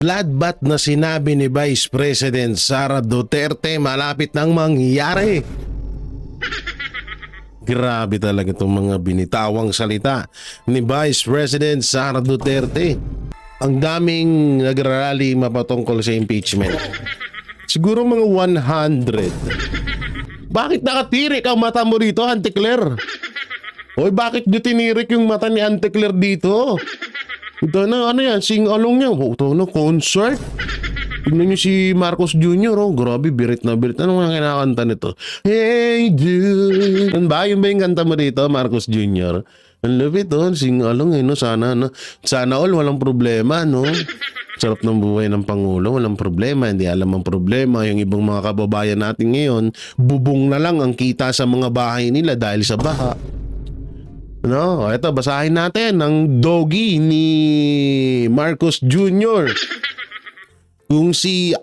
Bloodbath na sinabi ni Vice President Sara Duterte malapit nang mangyari. Grabe talaga itong mga binitawang salita ni Vice President Sara Duterte. Ang daming nagrarally mapatungkol sa impeachment. Siguro mga 100. Bakit nakatirik ang mata mo dito, Auntie Claire? Hoy, bakit nyo tinirik yung mata ni Auntie Claire dito? Ito na, ano yan, sing-along niya. Ito na, concert. Tignan nyo si Marcos Jr. Oh, grabe, birit na birit. Ano nga kinakanta nito? Hey dude. Ano ba? Yung ba yung kanta mo dito, Marcos Jr.? Ang lupit oh, sing-along eh, no? Sana all walang problema, no? Sarap ng buhay ng Pangulo, walang problema, hindi alam ang problema. Yung ibang mga kababayan natin ngayon, bubong na lang ang kita sa mga bahay nila dahil sa baha. No, ito basahin natin ang doggy ni Marcos Jr. Kung si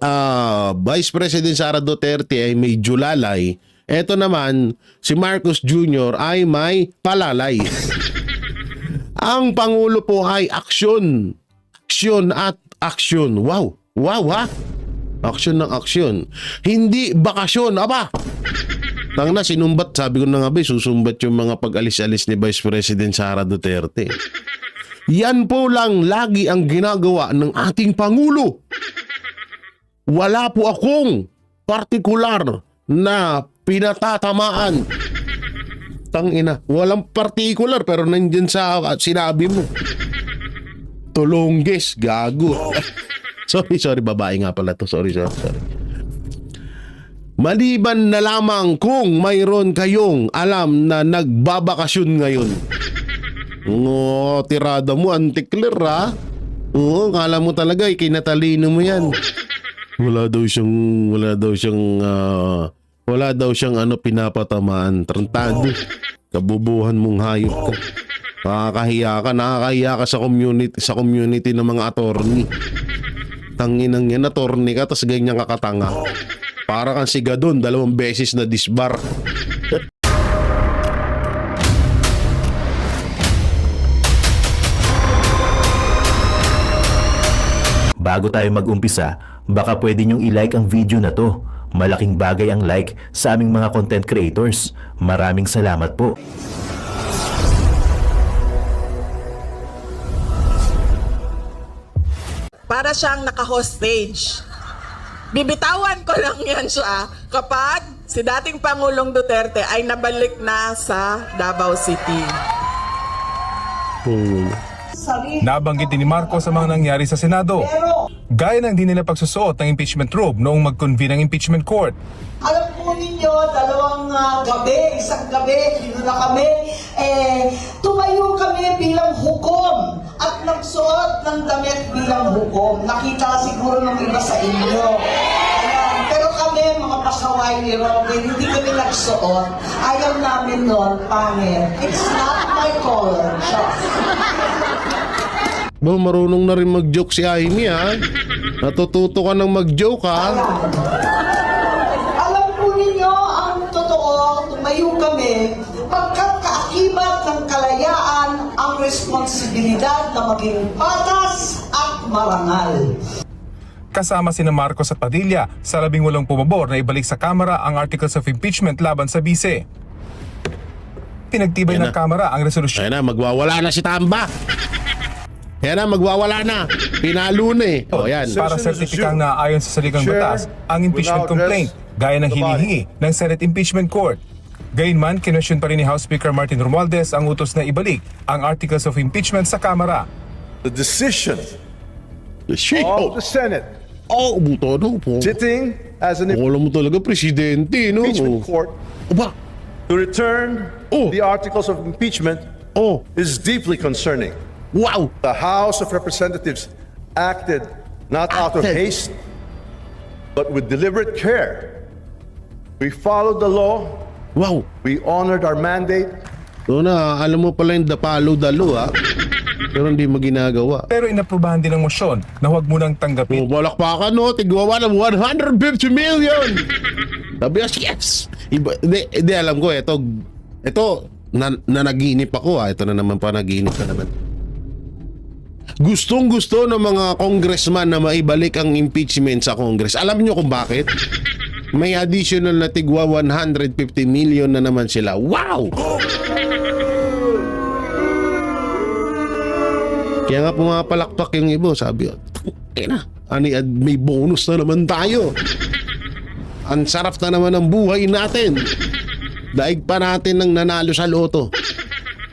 Vice President Sara Duterte ay may julalay, eto naman si Marcos Jr. ay may palalay. Ang Pangulo po ay aksyon. Aksyon at aksyon. Wow, wow ha? Aksyon ng aksyon. Hindi bakasyon, aba! Tang na, sinumbat, sabi ko na nga ba, susumbat yung mga pag-alis-alis ni Vice President Sara Duterte. Yan po lang lagi ang ginagawa ng ating Pangulo. Wala po akong partikular na pinatatamaan. Tangina, walang partikular pero nandyan sa sinabi mo. Tulongges, gago. sorry, babae nga pala to. Sorry. Maliban na lamang kung mayroon kayong alam na nagbabakasyon ngayon. Oo, tirada mo, Auntie Claire ha? Oo, kala mo talaga, kinatalino mo yan. Wala daw siyang pinapatamaan. Trantado. Kabubuhan mong hayop ka. Nakakahiya ka sa community ng mga attorney. Tanginang yan, attorney ka, tas ganyan kakatanga. Para kang sigadon, 2 beses na disbar. Bago tayo mag-umpisa, baka pwede nyong i-like ang video na to. Malaking bagay ang like sa aming mga content creators. Maraming salamat po. Para siyang naka-hostage. Bibitawan ko lang yan siya kapag si dating Pangulong Duterte ay nabalik na sa Davao City. Nabanggit din ni Marcos ang mga nangyari sa Senado. Gaya ng di nila pagsusuot ng impeachment robe noong mag-convene ang impeachment court. Alam po ninyo, isang gabi, hinula kami, tumayo kami bilang hukom at nagsuot ng damit bilang hukom. Nakita siguro ng iba sa inyo. Ayan. Pero kami, mga pasaway ni Robin, hindi kami nagsuot. Ayaw namin nun, pangit. It's not my color. Ba, marunong na rin mag-joke si Amy ha? Natututo ka ng mag-joke ha? Alam po ninyo, ang totoo, tumayo kami, pagkat kaakibat ng kalayaan ang responsibilidad na maging patas at marangal. Kasama sina Marcos at Padilla sa 18 pumabor na ibalik sa Kamara ang Articles of Impeachment laban sa bise. Pinagtibay ng Kamara ang resolusyon. Ayan na, magwawala na si Tamba. Ayan na, magwawala na. Pinalo na eh. O yan. Para sertipikang na ayon sa saligang batas ang impeachment complaint gaya ng hinihingi ng Senate Impeachment Court. Gayunman, kinwestiyon pa rin ni House Speaker Martin Romualdez ang utos na ibalik ang Articles of Impeachment sa Kamara. The decision Shit. of the Senate Buto no po. sitting as an Alam mo talaga, presidente, no? impeachment court Aba. to return the articles of impeachment Oh. is deeply concerning. Wow. The House of Representatives acted not out of haste, but with deliberate care. We followed the law. Wow. We honored our mandate. So na, alam mo pala yung dapalo-dalo ha? Pero hindi mo ginagawa. Pero inaprubahan din ang motion na huwag munang tanggapin. Balakpakan no, tigwawa ng 150 million! Sabi niya, yes! Hindi, alam ko, ito, nanaginip ako ha. Ito na naman pa, naginip ka naman. Gustong-gusto ng mga congressman na maibalik ang impeachment sa Congress. Alam nyo kung bakit? May additional na tigwa 150 million na naman sila. Wow! Kaya nga pumapalakpak yung ibo, sabi yun. Na, may bonus na naman tayo. Ang sarap na naman ang buhay natin. Daig pa natin ng nanalo sa loto.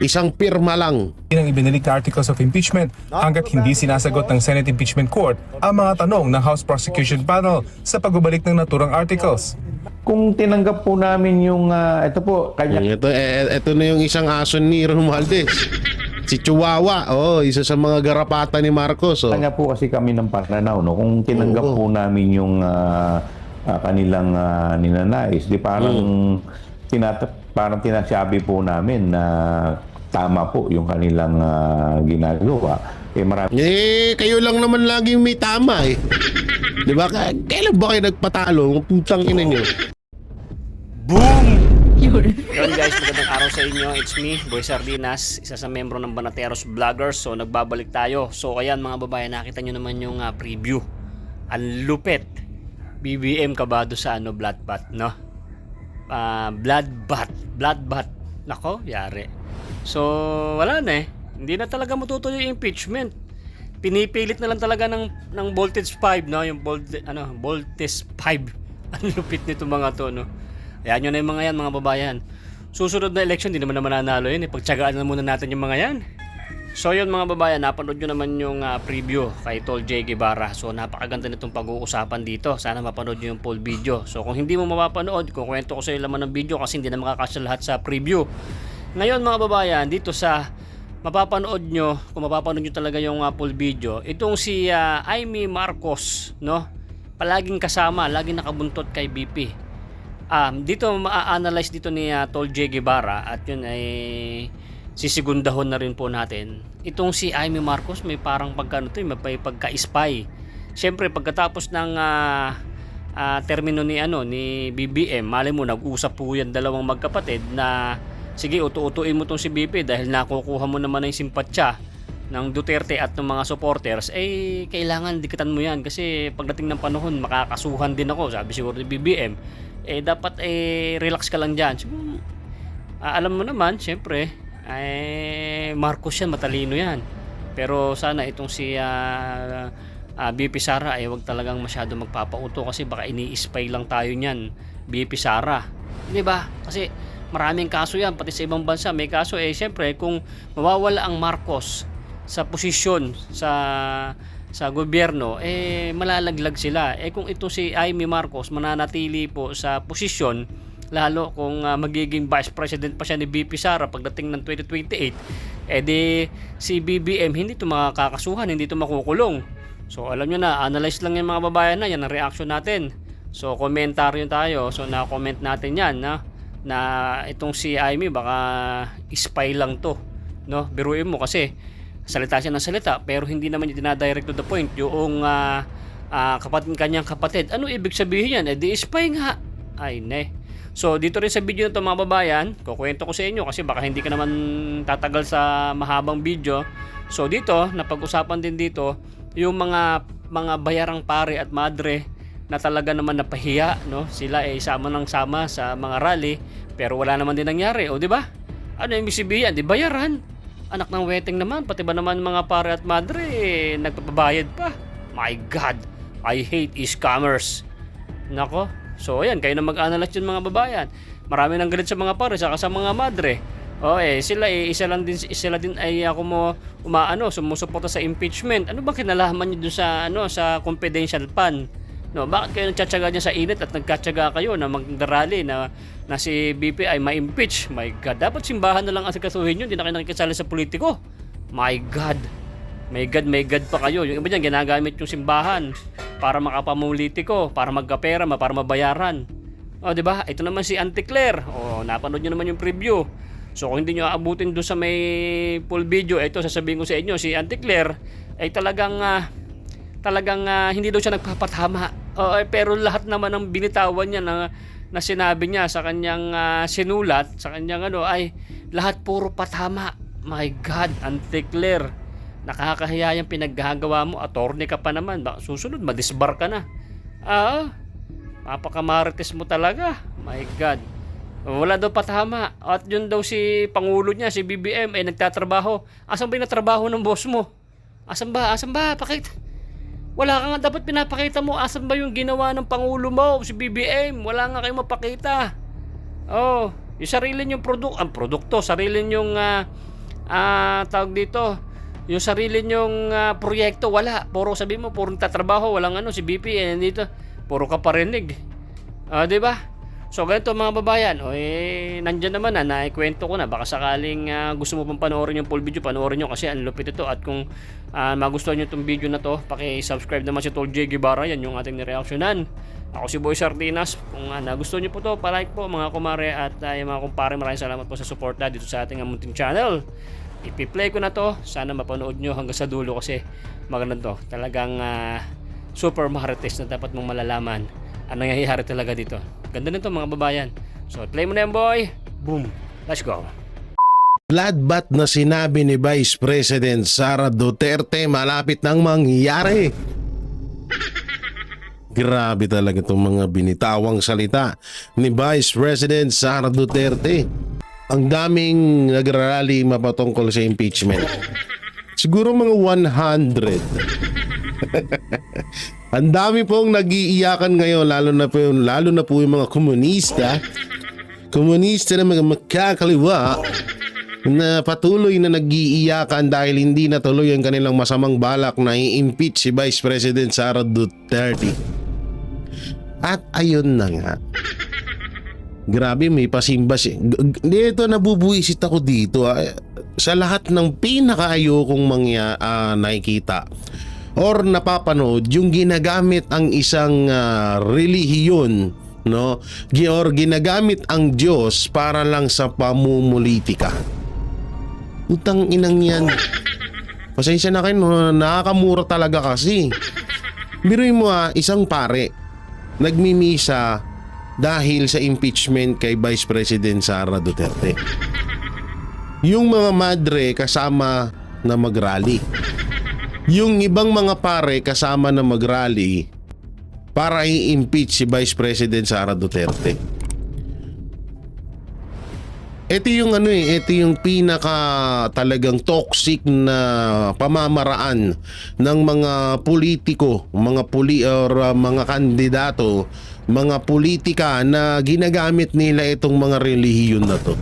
Isang pirma lang. Ang ibinalik na articles of impeachment hanggat hindi sinasagot ng Senate Impeachment Court ang mga tanong ng House Prosecution Panel sa pagbabalik ng naturang articles. Kung tinanggap po namin yung, ito po, kanya Ito na yung isang aso ni Romualdez. Si Chihuahua, isa sa mga garapata ni Marcos. kanya po kasi kami ng pananaw, no? Kung tinanggap po namin yung kanilang ninanais, di parang parang tinasabi po namin na tama po yung kanilang ginagawa. Marami Kayo lang naman laging may tama eh. Di ba? Kailan ba kayo nagpatalo? Putang ina nyo. Yun guys, magandang araw sa inyo. It's me, Boy Sardinas, isa sa membro ng Banateros Vloggers. So nagbabalik tayo. So ayan mga babae, nakita nyo naman yung preview. Ang lupet. BBM kabado sa Bloodbath, no? Bloodbath. Nako, yari. So wala na eh. Hindi na talaga matutuloy yung impeachment. Pinipilit na lang talaga ng voltage 5, no? Yung voltage 5. Ang lupit nito mga to, no? Ayan nyo na yung mga yan, mga babayan. Susunod na election, di naman nanalo yun. Pagtsagaan na muna natin yung mga yan. So yun mga babayan, napanood nyo naman yung preview kay Tol J. Guevara. So napakaganda nitong pag-uusapan dito. Sana mapanood nyo yung full video. So kung hindi mo mapapanood, kukwento ko sa iyo laman ng video kasi hindi na makakasya lahat sa preview. Ngayon mga babayan, dito sa mapapanood nyo, kung mapapanood nyo talaga yung full video, itong si Amy Marcos, no? Palaging kasama, laging nakabuntot kay BP. Dito ma-analyze dito ni Tol J. Guevara at yun ay sisigundahon na rin po natin. Itong si Amy Marcos may parang may pagka-spy. Siyempre pagkatapos ng termino ni BBM, mali mo nag-usap po yan dalawang magkapatid na sige utu-utuin mo tong si BP dahil nakukuha mo naman ng simpatsya ng Duterte at ng mga supporters, kailangan dikitan mo yan kasi pagdating ng panahon makakasuhan din ako, sabi siguro ni BBM. Dapat relax ka lang dyan. Siguro, alam mo naman, syempre, Marcos yan, matalino yan. Pero sana itong si BP Sara wag talagang masyado magpapauto kasi baka ini-spy lang tayo niyan, BP Sara. Di ba? Kasi maraming kaso yan, pati sa ibang bansa may kaso. Syempre, kung mawawala ang Marcos sa posisyon sa gobyerno, malalaglag sila. Kung ito si Amy Marcos mananatili po sa posisyon, lalo kung magiging vice president pa siya ni BP Sara pagdating ng 2028, di si BBM hindi ito makakasuhan, hindi ito makukulong. So alam nyo na, analyze lang yung mga babayan na yan ang reaction natin. So komentaryo tayo, so na-comment natin yan na itong si Amy baka spy lang to, no? Biruin mo kasi salita siya ng salita pero hindi naman niya dinadirect to the point yung kanyang kapatid. Ano ibig sabihin yan? Di spy nga. Ay ne. So dito rin sa video na ito mga babayan, kukwento ko sa inyo kasi baka hindi ka naman tatagal sa mahabang video. So dito, napag-usapan din dito yung mga bayarang pare at madre na talaga naman napahiya, no? Sila sama ng sama sa mga rally pero wala naman din nangyari, o di ba? Ano yung sabihin? Di bayaran. Anak ng weteng naman, pati ba naman mga pare at madre nagpapabayad pa. My God, I hate scammers. Nako, so ayan, kayo na mag-analyze yun mga babayan. Marami nang galit sa mga pare saka sa mga madre. Sila din ay ako sumusuporta sa impeachment. Ano ba kinalaman niyo dun sa confidential fund? No, bakit kayo nagtsatsaga niya sa init at nagkatsaga kayo na magdarali na si BP ay ma-impeach? My God, dapat simbahan na lang asikasuhin yun, hindi na kayo nakikisali sa politiko. My God, may God pa kayo. Yung iba dyan, ginagamit yung simbahan para makapamulitiko, para magkapera, para mabayaran. O, di ba? Ito naman si Auntie Claire. O, napanood nyo naman yung preview. So, kung hindi nyo aabutin doon sa may full video, ito, sasabihin ko sa inyo, si Auntie Claire ay talagang hindi daw siya nagpapatama. Pero lahat naman ng binitawan niya na sinabi niya sa kanyang sinulat, sa kanyang ay lahat puro patama. My God, Auntie Claire. Nakakahiya yung pinaggagawa mo. Attorney ka pa naman. Baka susunod, madisbar ka na. Mapakamarites mo talaga. My God. Wala daw patama. At yun daw si Pangulo niya, si BBM, ay nagtatrabaho. Asan ba yung natrabaho ng boss mo? Asan ba? Pakita. Wala ka nga dapat pinapakita mo. Asan ba yung ginawa ng Pangulo mo, si BBM? Wala nga kayong mapakita. Yung sarili niyong produkto, sarili niyong tawag dito, yung sarili niyong proyekto, wala. Puro sabi mo, puro tatrabaho, walang si BP, dito, puro ka parinig. Di ba? So ganito mga babayan, nandyan naman naikwento ko na. Baka sakaling gusto mo pang panoorin yung full video, panoorin nyo kasi ang lupit ito. At kung magustuhan nyo itong video na to, paki-subscribe naman si Tol J. Guevara, yan yung ating nireaksyonan. Ako si Boy Sardinas. Kung nagustuhan nyo po to, palike po mga kumare at yung mga kumpare. Maraming salamat po sa suporta dito sa ating munting channel. Ipi-play ko na to, sana mapanood nyo hanggang sa dulo kasi maganda to. Talagang super maharites na dapat mong malalaman ang nangyayari talaga dito. Ganda nito mga babayan. So play mo na yan, boy. Boom. Let's go. Bloodbath na sinabi ni Vice President Sara Duterte malapit nang mangyari. Grabe talaga itong mga binitawang salita ni Vice President Sara Duterte. Ang daming nagrarally mapatungkol sa impeachment. Siguro mga 100. Ang dami pong nag-iiyakan ngayon, lalo na po yung mga komunista na mga magkakaliwa na patuloy na nag-iiyakan dahil hindi natuloy ang kanilang masamang balak na i-impeach si Vice President Sara Duterte. At ayun na nga. Grabe, may pasimbas eh. Dito nabubuisit ako dito sa lahat ng pinakaayokong nakikita or napapanood, yung ginagamit ang isang relihiyon, no? Or ginagamit ang Diyos para lang sa pamumulitika. Utang inang yan. Pasensya na kayo, no? Nakakamura talaga kasi. Biruin mo isang pare nagmimisa dahil sa impeachment kay Vice President Sara Duterte. Yung mga madre kasama na mag-rally. Yung ibang mga pare kasama na mag-rally para i-impeach si Vice President Sara Duterte. Ito yung ito yung pinaka talagang toxic na pamamaraan ng mga politiko, mga mga kandidato, mga politika na ginagamit nila itong mga relihiyon na to.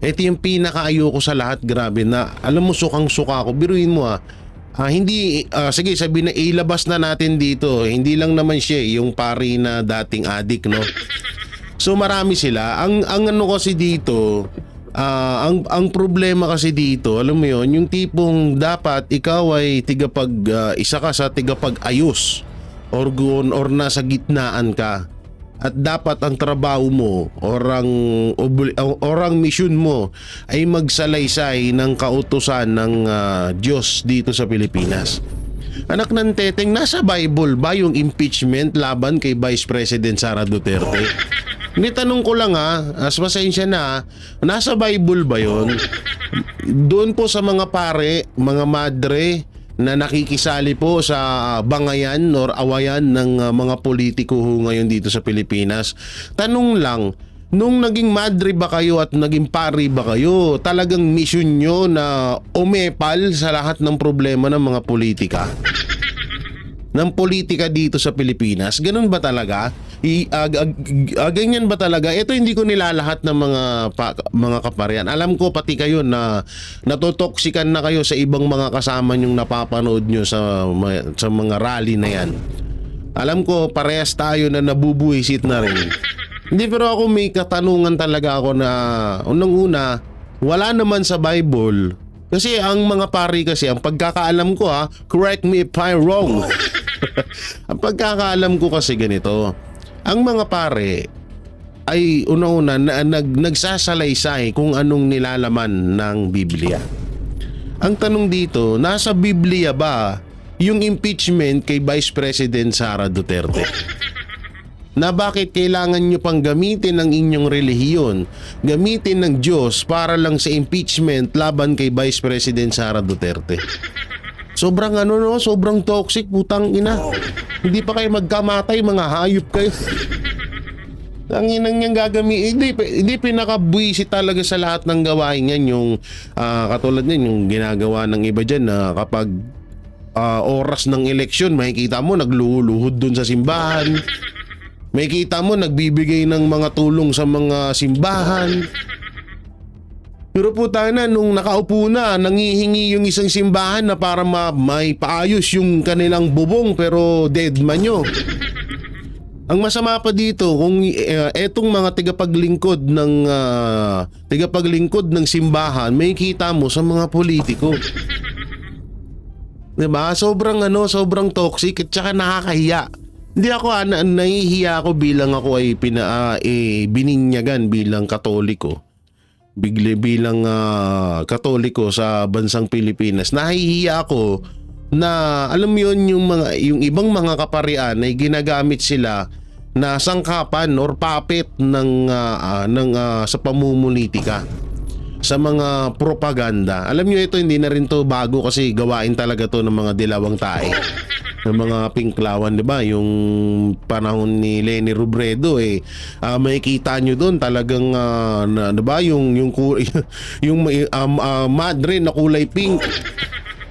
Ito yung pinakaayoko sa lahat, grabe na. Alam mo, sukang-suka ako. Biruin mo sige, sabi na ilabas na natin dito. Hindi lang naman siya yung pari na dating adik, no? So marami sila. Ang kasi dito, ang problema kasi dito, alam mo yon, yung tipong dapat ikaw ay isa ka sa tigapag-ayos or nasa gitnaan ka. At dapat ang trabaho mo or ang mission mo ay magsalaysay ng kautusan ng Diyos dito sa Pilipinas. Anak ng teteng, nasa Bible ba yung impeachment laban kay Vice President Sara Duterte? Hindi, tanong ko lang pasensya na, nasa Bible ba yun? Doon po sa mga pare, mga madre na nakikisali po sa bangayan or awayan ng mga politiko ngayon dito sa Pilipinas. Tanong lang, nung naging madre ba kayo at naging pari ba kayo, talagang mission nyo na umepal sa lahat ng problema ng mga politika? Ng politika dito sa Pilipinas? Ganun ba talaga? Ganyan ba talaga? Ito hindi ko nilalahat ng mga kaparian. Alam ko pati kayo na natotoksikan na kayo sa ibang mga kasama nyong napapanood nyo sa mga rally na yan. Alam ko parehas tayo na nabubuisit na rin. Hindi, pero ako may katanungan talaga ako na unang-una, wala naman sa Bible. Kasi ang mga pari kasi, ang pagkakaalam ko correct me if I'm wrong. Ang pagkakaalam ko kasi ganito. Ang mga pare ay una-una nagsasalaysay kung anong nilalaman ng Biblia. Ang tanong dito, nasa Biblia ba yung impeachment kay Vice President Sara Duterte? na bakit kailangan nyo pang gamitin ang inyong relihiyon, gamitin ng Diyos para lang sa impeachment laban kay Vice President Sara Duterte. Sobrang sobrang toxic, putang ina. Hindi pa kayo magkamatay, mga hayop kayo. Ang inang niyang gagamitin, hindi pinakabwisit talaga sa lahat ng gawain yan yung katulad niyan yung ginagawa ng iba dyan na kapag oras ng eleksyon, makikita mo nagluluhod dun sa simbahan. Makikita mo nagbibigay ng mga tulong sa mga simbahan. Pero puta na, nung nakaupo na, nangihingi yung isang simbahan na para may paayos yung kanilang bubong pero dead man nyo. Ang masama pa dito, kung etong mga tigapaglingkod ng simbahan, may kita mo sa mga politiko. Diba? Sobrang toxic at saka nakakahiya. Hindi ako nahihiya ako bilang ako ay bininyagan bilang Katoliko. Bilang Katoliko sa bansang Pilipinas. Nahihiya ako na alam mo yun yung ibang mga kaparian ay ginagamit sila na sangkapan or puppet sa pamumulitika, sa mga propaganda. Alam niyo ito, hindi na rin to bago kasi gawain talaga to ng mga dilawang tae, ng mga pinklawan, 'di ba? Yung panahon ni Leni Robredo makikita nyo doon talagang 'di ba yung madre na kulay pink.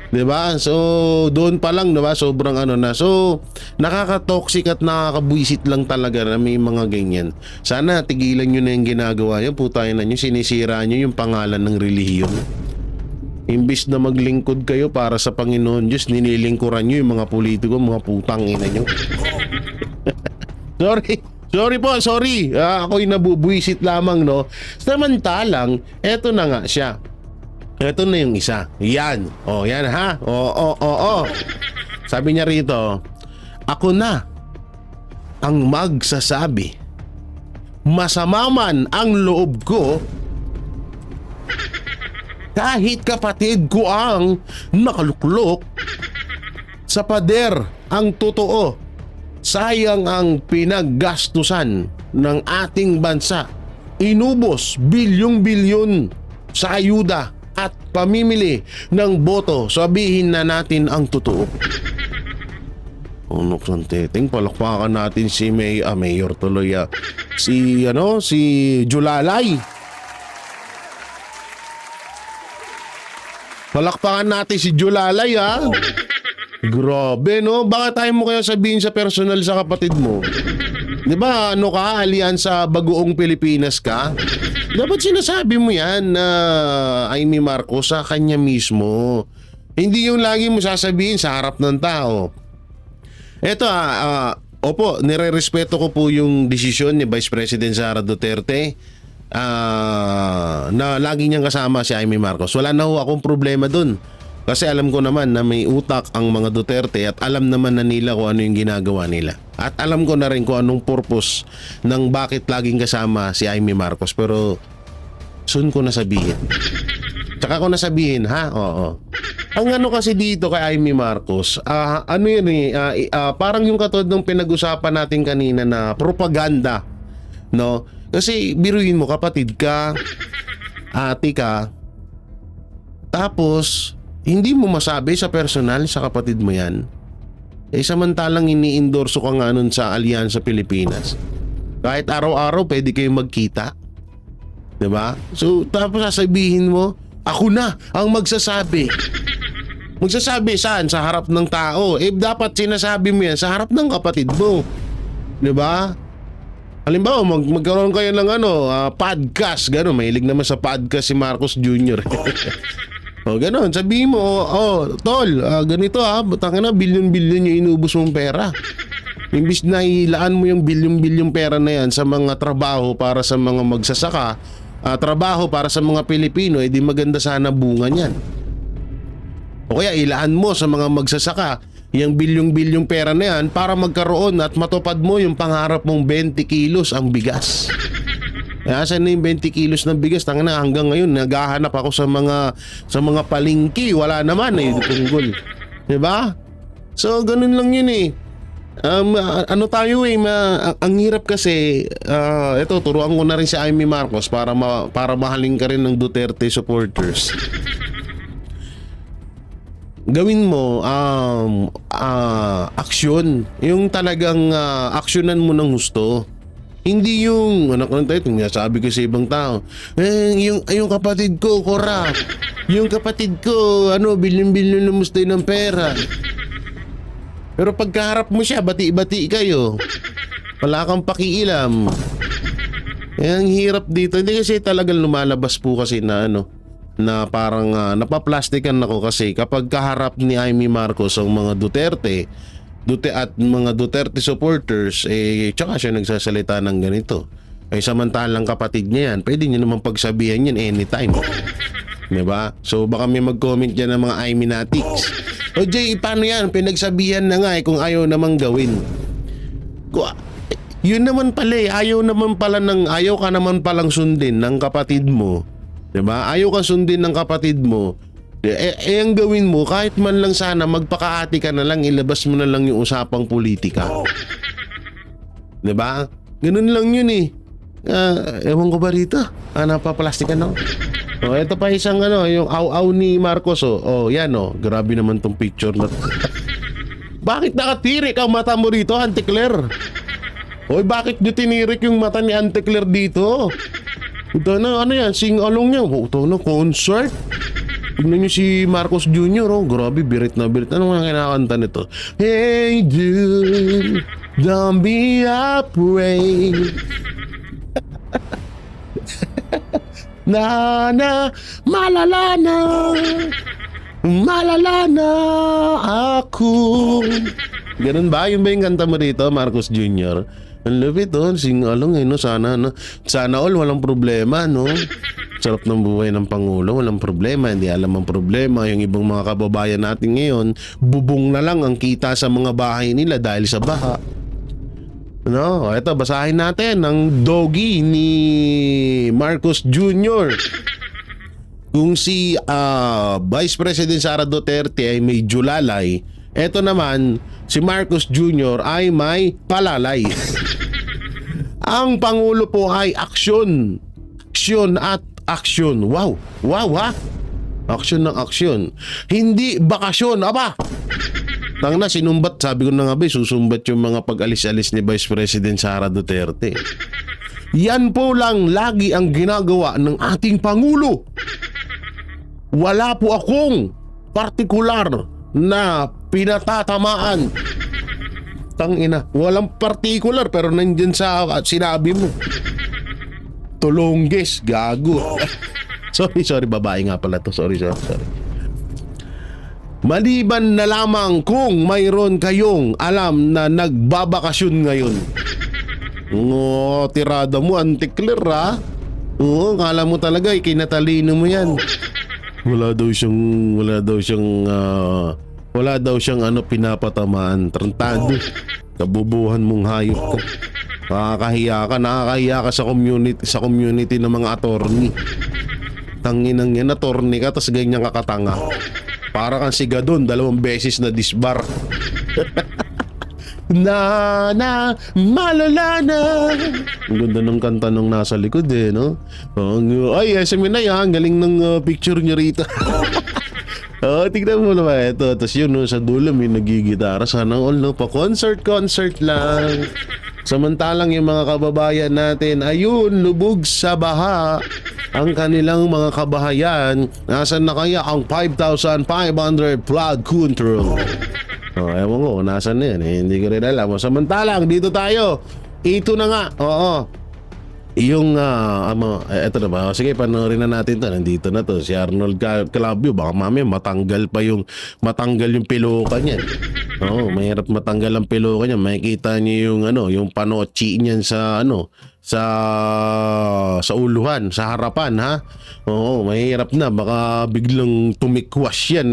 'Di ba? So doon pa lang, 'di ba? Sobrang na. So nakaka-toxic at nakakabwisit lang talaga na may mga ganyan. Sana tigilan niyo na yung ginagawa niyo. Putayan na niyo, sinisira niyo yung pangalan ng relihiyon. Imbis na maglingkod kayo para sa Panginoon Diyos, nililingkuran niyo yung mga politiko, mga putang ina niyo. Sorry. Ako'y nabubwisit lamang, no. Samantalang, eto na nga siya. Ito na yung isa. Yan. Yan ha. Oo. Sabi niya rito, ako na ang magsasabi. Masama man ang loob ko, kahit kapatid ko ang nakaluklok, sa pader ang totoo. Sayang ang pinaggastusan ng ating bansa. Inubos bilyong-bilyon sa ayuda at pamimili ng boto. Sabihin na natin ang totoo. Unok ng teteng, palakpakan natin si Mayor tuloy. Si Julalay. Palakpakan natin si Julalay, ha. Grabe, no? Bakit tayo mo kaya sabihin sa personal sa kapatid mo? Di ba alyansa Bagoong Pilipinas ka? Dapat sinasabi mo yan na Amy Marcos sa kanya mismo. Hindi yung lagi mo sasabihin sa harap ng tao. Eto opo, nire-respeto ko po yung desisyon ni Vice President Sara Duterte na lagi niyang kasama si Amy Marcos. Wala na ho akong problema dun. Kasi alam ko naman na may utak ang mga Duterte at alam naman na nila kung ano yung ginagawa nila. At alam ko na rin kung anong purpose ng bakit laging kasama si Amy Marcos. Pero soon ko nasabihin. Tsaka ko nasabihin, ha? Oo. Ang kasi dito kay Amy Marcos, parang yung katulad ng pinag-usapan natin kanina na propaganda, no? Kasi biruin mo, kapatid ka, ate ka, tapos hindi mo masabi sa personal sa kapatid mo yan. Samantalang ini-endorso ka nga nun sa Alyansa Pilipinas. Kahit araw-araw pwede kayong magkita. Diba? So tapos sasabihin mo, ako na ang magsasabi. Magsasabi saan? Sa harap ng tao. Dapat sinasabi mo yan sa harap ng kapatid mo. Diba? Halimbawa, magkaroon kayo ng podcast. Gano'n, mahilig naman sa podcast si Marcos Jr. Ganon, sabihin mo, tol, ganito butang na, bilyon-bilyon yung inubos mong pera. Imbis na ilaan mo yung bilyon-bilyong pera na yan sa mga trabaho para sa mga magsasaka, trabaho para sa mga Pilipino, di maganda sana bunga niyan. O kaya ilaan mo sa mga magsasaka yung bilyong-bilyong pera na yan para magkaroon at matupad mo yung pangarap mong 20 kilos ang bigas. Asan na yung 20 kilos ng bigas? Tangina, hanggang ngayon naghahanap ako sa mga palengke. Wala naman tunggol. Diba? So ganun lang yun . Ano tayo ang hirap kasi, ito, turuan ko na rin si Amy Marcos para mahalin ka rin ng Duterte supporters. Gawin mo aksyon, yung talagang aksyonan mo ng gusto. Hindi yung sabi ko sa ibang tao, yung kapatid ko korap, yung kapatid ko bilyon-bilyon lumustay ng pera. Pero pagkaharap mo siya, bati-bati kayo. Wala kang pakialam. Ang hirap dito. Hindi kasi talagang lumalabas po kasi na na parang napaplastikan ako kasi kapag kaharap ni Amy Marcos ang mga Duterte at mga Duterte supporters, tsaka siya nagsasalita ng ganito. Samantalang kapatid niya yan, pwede niya naman pagsabihan yan anytime. Diba? So baka may mag-comment dyan ng mga Ayminatics. O Jay, paano yan? Pinagsabihan na nga kung ayaw namang gawin. Yun naman pala ayaw ka naman palang sundin ng kapatid mo. Diba? Ayaw ka sundin ng kapatid mo. Ang gawin mo, kahit man lang sana magpakaati ka na lang, ilabas mo na lang yung usapang politika. Diba? Ganun lang yun ewan ko ba rito? Napaplastikan ako. Ito pa isang yung aw-aw ni Marcos. Yan grabe naman tong picture na to. Bakit nakatirik ang mata mo rito, Auntie Claire? Bakit nyo tinirik yung mata ni Auntie Claire dito? Ito na, yan, sing-along niya. Ito na, concert. Tignan nyo si Marcos Jr. Grabe, birit na birit. Ano nga kinakanta nito? Hey dude, don't be afraid. Malala na ako. Ganun ba? Yun ba yung kanta mo dito, Marcos Jr.? Ang lupit sing-along sana all walang problema, Sarap ng buhay ng Pangulo, walang problema, hindi alam ang problema. Yung ibang mga kababayan natin ngayon, bubong na lang ang kita sa mga bahay nila dahil sa baha. Ito, basahin natin ang doggy ni Marcos Jr. Kung si Vice President Sara Duterte ay may julalay, eto naman si Marcos Jr. ay may palalay. Ang Pangulo po ay aksyon. Aksyon at aksyon. Wow ha? Aksyon ng aksyon. Hindi bakasyon, aba! Tangna, sinumbat, sabi ko na nga susumbat yung mga pag-alis-alis ni Vice President Sara Duterte. Yan po lang lagi ang ginagawa ng ating Pangulo. Wala po akong partikular na pinatatamaan. Tangina, walang particular pero nandyan sa sinabi mo. Tulongges, gago. sorry, babae nga pala to. Sorry. Maliban na lamang kung mayroon kayong alam na nagbabakasyon ngayon. Tirada mo, Auntie Claire, ha? Kala mo talaga, kinatalino mo yan. Wala daw siyang pinapatamaan. Trantado. Kabubuhan mong hayop ka. Nakakahiya ka sa community ng mga attorney. Tanginang yan, attorney ka, tas ganyan kakatanga. Para kang sigadon, 2 beses na disbar. Malala na. Ang ganda ng kanta nung nasa likod Ay, SM na yan, galing ng picture niya rito. Tignan mo naman ito. Tapos yun, sa dulo may nagigitara. Sana all pa-concert lang. Samantalang yung mga kababayan natin, ayun, lubog sa baha. Ang kanilang mga kabahayan, nasan na kaya ang 5,500 flood control? Ewan ko, nasan na yan? Hindi ko rin alam. Samantalang, dito tayo. Ito na nga. Yung, eto na ba? Sige, panoorin na natin to. Nandito na to. Si Arnold Calabio. Baka mamaya matanggal yung piloka niyan. Mahirap matanggal ang piloka niyan. Makikita niyo yung panochi niyan sa uluhan, sa harapan, ha? Mahirap na. Baka biglang tumikwas yan,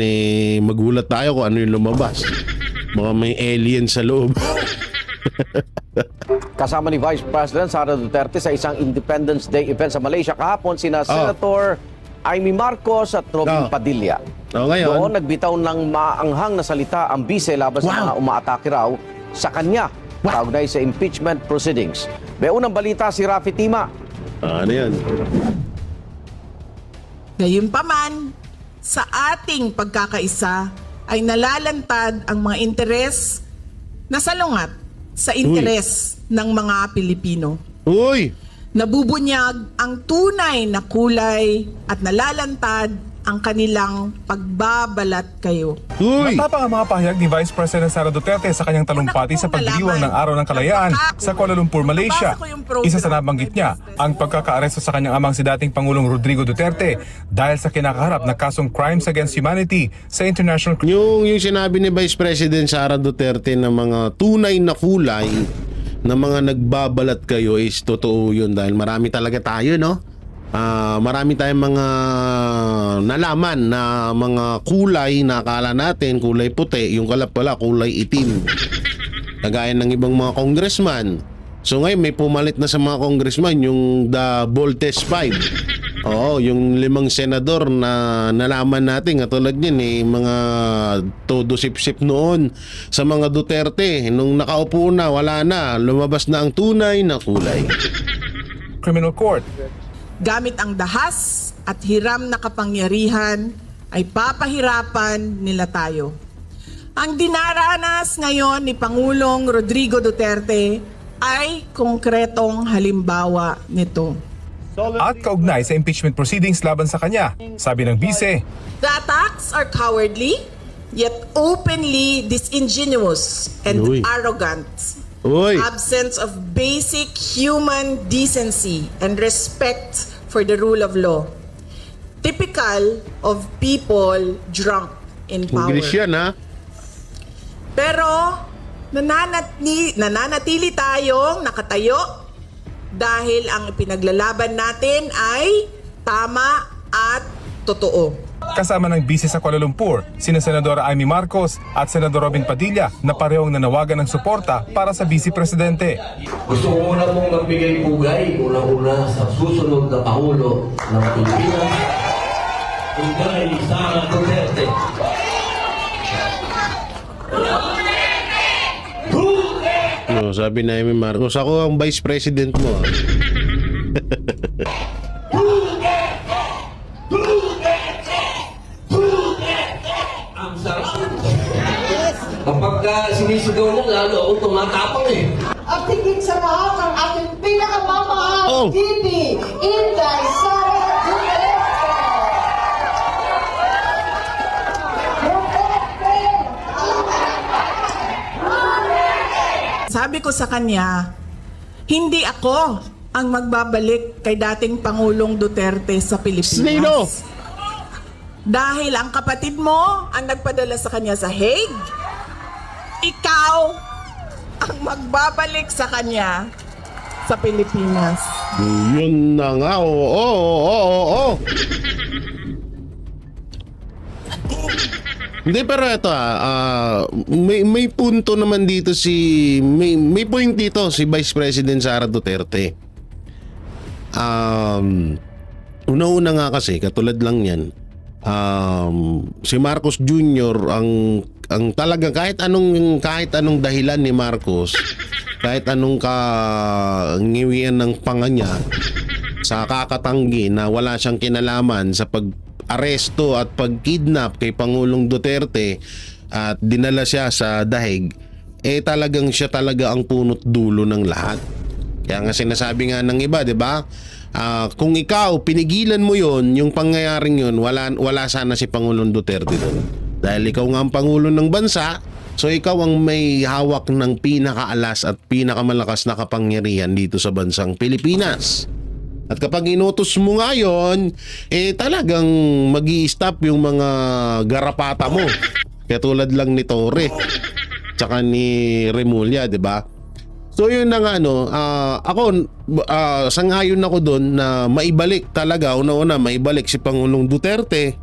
magulat tayo kung ano yung lumabas. Baka may alien sa loob. Kasama ni Vice President Sara Duterte sa isang Independence Day event sa Malaysia kahapon sina Senator Amy Marcos at Robin Padilla. Ngayon, Doon nagbitaw ng maanghang na salita ang bise laban sa mga umaatake raw sa kanya kaugnay sa impeachment proceedings. May unang balita si Rafi Tima. Ano yan? Gayunpaman, sa ating pagkakaisa ay nalalantad ang mga interes na salungat sa interes ng mga Pilipino. Uy! Nabubunyag ang tunay na kulay at nalalantad ang kanilang pagbabalat kayo. Uy! Matapang ang mga pahayag ni Vice President Sara Duterte sa kanyang talumpati sa pagdiriwang ng Araw ng Kalayaan sa Kuala Lumpur, Malaysia. Isa sa nabanggit niya, ang pagkakaaresto sa kanyang amang si dating Pangulong Rodrigo Duterte dahil sa kinakaharap na kasong crimes against humanity sa International Yung sinabi ni Vice President Sara Duterte na mga tunay na kulay na mga nagbabalat kayo is totoo yun dahil marami talaga tayo, no? Marami tayong mga nalaman na mga kulay na akala natin kulay puti, yung pala kulay itim. Kagaya ng ibang mga congressman. So ngayon may pumalit na sa mga congressman yung the Voltes 5. Oo, yung 5 senador na nalaman natin katulad niyan mga todo sip-sip noon sa mga Duterte. Nung nakaupo na, wala na, lumabas na ang tunay na kulay. Criminal Court. Gamit ang dahas at hiram na kapangyarihan ay papahirapan nila tayo. Ang dinaranas ngayon ni Pangulong Rodrigo Duterte ay konkretong halimbawa nito. At kaugnay sa impeachment proceedings laban sa kanya, sabi ng bise, The attacks are cowardly, yet openly disingenuous and Uy. arrogant. Uy! Absence of basic human decency and respect for the rule of law. Typical of people drunk in power. English yan, ha? Pero nananatili tayong nakatayo dahil ang ipinaglalaban natin ay tama at totoo. kasama ng bise sa Kuala Lumpur, sina Senadora Amy Marcos at Senador Robin Padilla na parehong nanawagan ng suporta para sa Vice Presidente. Gusto ko muna pong magbigay pugay, unang-una sa susunod na Pangulo ng Pilipinas, Inday Sara Duterte. No, sabi na Amy Marcos, ako ang Vice President mo. Ang sarap. Kapag sinisigaw niya, lalo ako tumatapang eh. At higit sa lahat ang ating pinakamamahal TV, Inday Sara Duterte. Sabi ko sa kanya, hindi ako ang magbabalik kay dating Pangulong Duterte sa Pilipinas. Sino? Dahil ang kapatid mo ang nagpadala sa kanya sa Hague, ikaw ang magbabalik sa kanya sa Pilipinas. Yun na nga, oo. Hindi, pero ito may punto naman dito may point dito si Vice President Sara Duterte. Una-una nga kasi, katulad lang yan, si Marcos Jr. ang talaga kahit anong dahilan ni Marcos, kahit anong ngiwian ng panga niya sa kakatanggi na wala siyang kinalaman sa pag-aresto at pag-kidnap kay Pangulong Duterte at dinala siya sa dahig, talagang siya talaga ang punot dulo ng lahat. Kaya nga sinasabi nga ng iba, 'di ba? Kung ikaw pinigilan mo yung pangyayaring yun, wala sana si Pangulong Duterte doon. Dahil ikaw nga ang pangulo ng bansa, so ikaw ang may hawak ng pinakaalas at pinakamalakas na kapangyarihan dito sa bansang Pilipinas. At kapag inutos mo nga yun, talagang magi-stop yung mga garapata mo. Katulad lang ni Torre tsaka ni Remulla, 'di ba? So yun na nga ako sangayon ako doon na maibalik talaga, una-una maibalik si Pangulong Duterte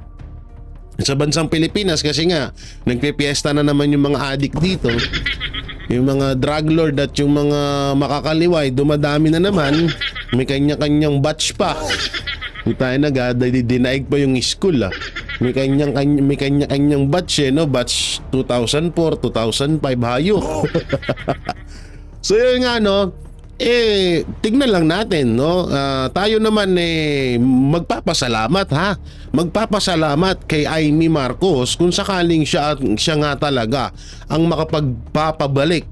sa bansang Pilipinas kasi nga nagpipiesta na naman yung mga adik dito, yung mga drug lord at yung mga makakaliway dumadami na naman, may kanya-kanyang batch pa. Hindi tayo dinaig pa yung school may kanya-kanyang batch batch 2004, 2005, hayop. So yun nga, no, tignan lang natin, no, tayo naman magpapasalamat, ha, magpapasalamat kay Amy Marcos kung sakaling siya nga talaga ang makapagpapabalik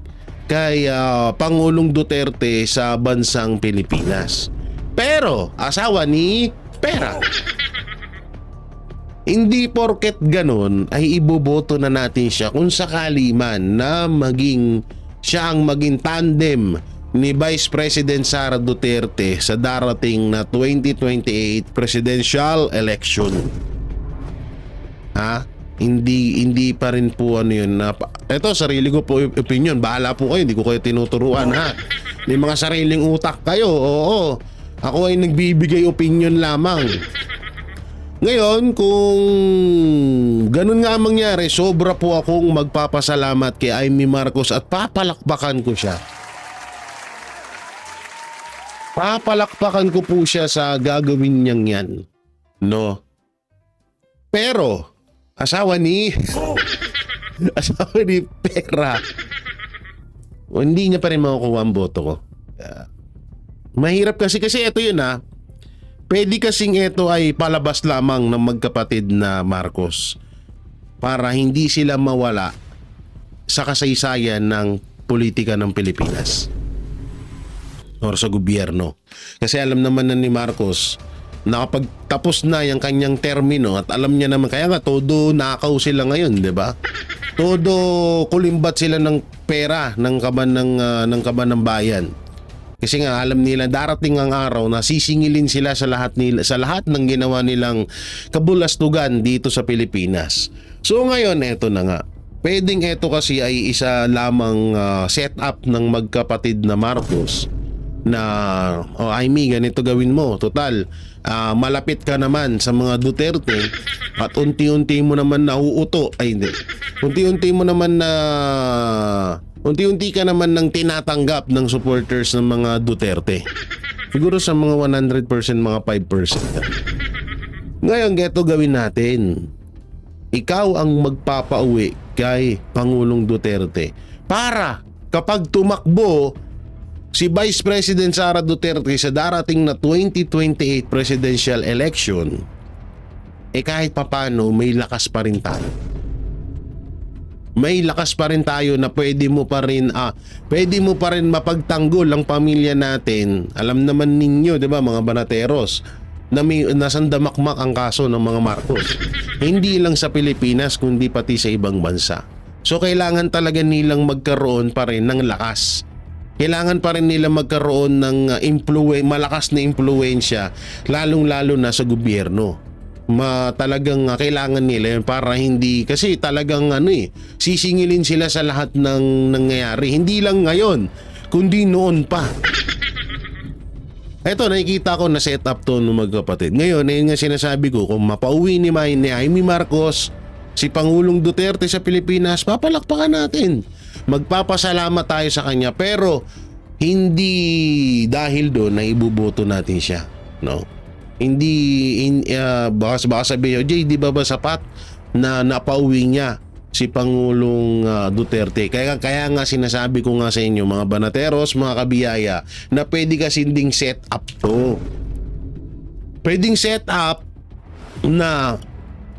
kay Pangulong Duterte sa bansang Pilipinas. Pero asawa ni pera. Hindi porket ganun ay iboboto na natin siya kung sakali man na siya ang maging tandem ni Vice President Sara Duterte sa darating na 2028 presidential election. Ha? Hindi pa rin po ano yun na eto, sarili ko po opinion, bahala po kayo, hindi ko kayo tinuturuan, ha. May mga sariling utak kayo, oo. Ako ay nagbibigay opinion lamang. Ngayon, kung ganun nga mangyari, sobra po akong magpapasalamat kay Amy Marcos at papalakpakan ko siya. Papalakpakan ko po siya sa gagawin niyang yan. No? Pero, asawa ni pera, hindi niya pa rin makukuha ang boto ko. Mahirap kasi ito yun, ha. Pwede kasing ito ay palabas lamang ng magkapatid na Marcos para hindi sila mawala sa kasaysayan ng politika ng Pilipinas or sa gobyerno. Kasi alam naman na ni Marcos na kapag tapos na yung kanyang termino at alam niya naman, kaya nga todo nakaw sila ngayon, di ba? Todo kulimbat sila ng pera ng kaban ng bayan. Kasi nga alam nila darating ang araw na sisingilin sila sa lahat ng ginawa nilang kabulastugan dito sa Pilipinas. So ngayon eto na nga. Pwedeng eto kasi ay isa lamang setup ng magkapatid na Marcos na Amy, ganito gawin mo. Total, malapit ka naman sa mga Duterte at unti-unti mo naman nauuto. Ay hindi. Unti-unti ka naman ng tinatanggap ng supporters ng mga Duterte. Siguro sa mga 100%, mga 5%. Ngayon, geto gawin natin. Ikaw ang magpapauwi kay Pangulong Duterte para kapag tumakbo si Vice President Sara Duterte sa darating na 2028 presidential election, kahit papano may lakas pa rin tayo. May lakas pa rin tayo na pwede mo pa rin mapagtanggol ang pamilya natin. Alam naman ninyo, 'di ba, mga banateros, na nasandamakmak ang kaso ng mga Marcos. Hindi lang sa Pilipinas kundi pati sa ibang bansa. So kailangan talaga nilang magkaroon pa rin ng lakas. Kailangan pa rin nilang magkaroon ng malakas na impluwensya, lalong-lalo na sa gobyerno. Talagang kailangan nila yun para hindi, kasi talagang sisingilin sila sa lahat ng nangyayari. Hindi lang ngayon, kundi noon pa. Eto, nakikita ko na set up to ng magkapatid. Ngayon, ayun nga sinasabi ko, kung mapauwi ni Amy Marcos si Pangulong Duterte sa Pilipinas, papalakpakan natin. Magpapasalamat tayo sa kanya, pero hindi dahil doon na ibuboto natin siya, no? Baka sabihin, Jay, di ba sapat na napauwi niya si Pangulong Duterte? Kaya nga sinasabi ko nga sa inyo, mga banateros, mga kabiyaya, na pwede kasi ding set up to. Pwedeng set up na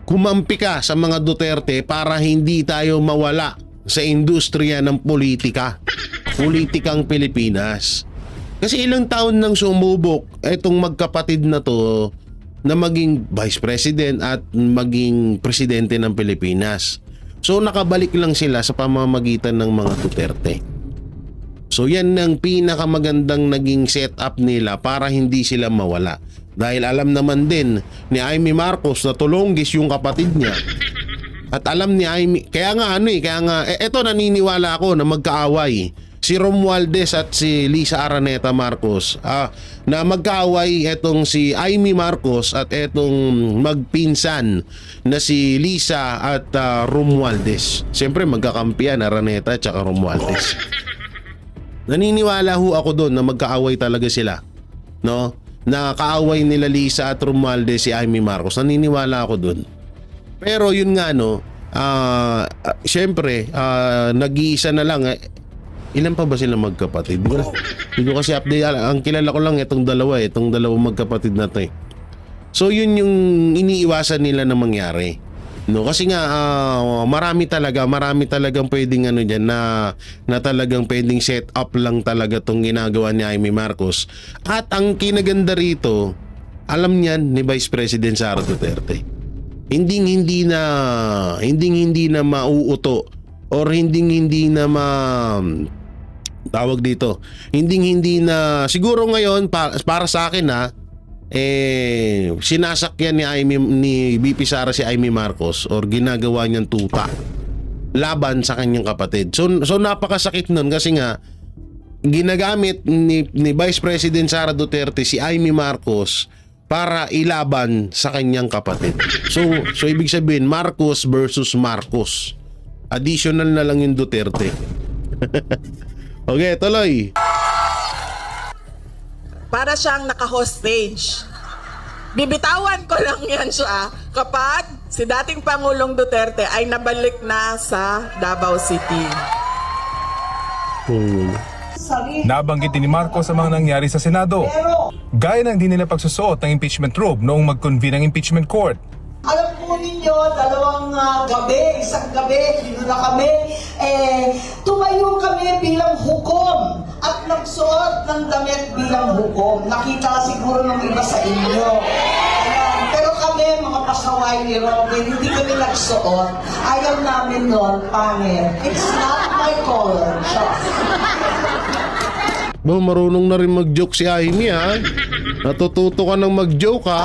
kumampi ka sa mga Duterte para hindi tayo mawala sa industriya ng politikang Pilipinas. Kasi ilang taon nang sumubok itong magkapatid na to na maging Vice President at maging Presidente ng Pilipinas. So nakabalik lang sila sa pamamagitan ng mga Duterte. So yan ang pinakamagandang naging setup nila para hindi sila mawala. Dahil alam naman din ni Amy Marcos na tulonggis yung kapatid niya. At alam ni Amy, kaya nga eto, naniniwala ako na magkaaway si Romualdez at si Lisa Araneta Marcos, na magkaaway etong si Amy Marcos at etong magpinsan na si Lisa at Romualdez. Siyempre magkakampiyan Araneta at saka Romualdez. Naniniwala ho ako doon na magkaaway talaga sila, no? Na kaaway nila Lisa at Romualdez si Amy Marcos. Naniniwala ako doon. Pero yun nga, no, syempre, nag-iisa na lang. Ilan pa ba sila magkapatid? Hindi ko kasi update. Ang kilala ko lang itong dalawa, itong dalawang magkapatid na to eh. So yun yung iniiwasan nila na mangyari. No, kasi nga marami talagang pwedeng ano diyan na talagang pwedeng set up lang talaga tong ginagawa ni Amy Marcos. At ang kinaganda rito, alam niyan ni Vice President Sara Duterte. Hindi na mauuto or hindi na tawag dito. Hindi na siguro ngayon para sa akin sinasakyan ni VP Sara si Amy Marcos or ginagawa niyang tuta laban sa kanyang kapatid. So napakasakit nun kasi nga ginagamit ni Vice President Sara Duterte si Amy Marcos para ilaban sa kanyang kapatid. So ibig sabihin Marcos versus Marcos. Additional na lang yung Duterte. Okay, tuloy. Para siyang naka-hostage. Bibitawan ko lang yan siya kapag si dating Pangulong Duterte ay nabalik na sa Davao City. Nabanggit din ni Marcos ang mga nangyari sa Senado. Gaya ng di nila pagsusuot ng impeachment robe noong mag-convene ang impeachment court. Alam po ninyo, isang gabi, kinuna kami, tumayo kami bilang hukom at nagsuot ng damit bilang hukom. Nakita siguro ng iba sa inyo. Ayan. Pero kami, mga pasaway ni Robin, hindi kami nagsuot. Ayaw namin nun, pangit. It's not my color. Marunong na rin mag-joke si Amy ha. Natututo ka ng mag-joke ha.